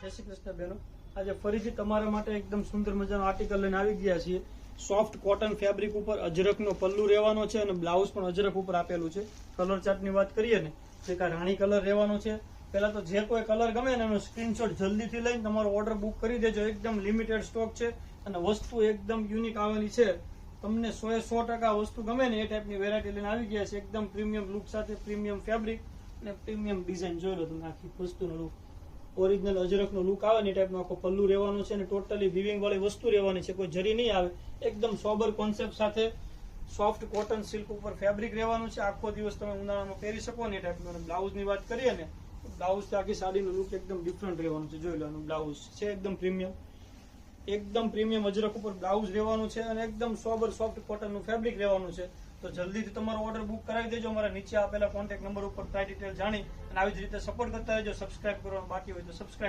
જય શ્રી કૃષ્ણ બેનો, આજે ફરીથી તમારા માટે એકદમ સુંદર મજાનો આર્ટિકલ લઈને આવી ગયા છીએ. સોફ્ટ કોટન ફેબ્રિક ઉપર અજરકનો પલ્લુ રહેવાનો છે અને બ્લાઉઝ પણ અજરક ઉપર આપેલું છે. કલર ચાર્ટની વાત કરીએ ને, એક આ રાણી કલર રહેવાનો છે. પહેલા તો જે કોઈ કલર ગમે ને એનો સ્ક્રીનશોટ જલ્દીથી લઈને તમારો ઓર્ડર બુક કરી દેજો. એકદમ લિમિટેડ સ્ટોક છે અને વસ્તુ એકદમ યુનિક આવેલી છે. તમને 100% વસ્તુ ગમે ને એ ટાઈપની વેરાયટી લઈને આવી ગયા છે. એકદમ પ્રીમિયમ લુક સાથે પ્રીમિયમ ફેબ્રિક અને પ્રીમિયમ ડિઝાઇન. જોઈ લો તમે આખી વસ્તુનો લુક, ઓરિજિનલ અજરકનો લુક આવે ને એ ટાઈપનો આખો પલ્લુ રહેવાનો છે અને ટોટલી વિવિંગ વાળી વસ્તુ રહેવાની છે. કોઈ જરી નહીં આવે. એકદમ સોબર કોન્સેપ્ટ સાથે સોફ્ટ કોટન સિલ્ક ઉપર ફેબ્રિક રહેવાનું છે. આખો દિવસ તમે ઉનાળામાં પહેરી શકો ને એ ટાઈપનું. બ્લાઉઝ ની વાત કરીએ ને, બ્લાઉઝ આખી સાડીનું લુક એકદમ ડિફરન્ટ રહેવાનું છે. જોઈ લો, બ્લાઉઝ છે એકદમ પ્રીમિયમ અજરક ઉપર બ્લાઉઝ રહેવાનું છે અને એકદમ સોબર સોફ્ટ કોટનનું ફેબ્રિક રહેવાનું છે. તો જલ્દીથી તમારો ઓર્ડર બુક કરાવી દેજો. અમારા નીચે આપેલા કોન્ટેક્ટ નંબર ઉપર પ્રાઇસ ડિટેલ જાણી અને આવી જ રીતે સપોર્ટ કરતા રહેજો. સબસ્ક્રાઇબ કરવાનું બાકી હોય તો સબસ્ક્રાઇબ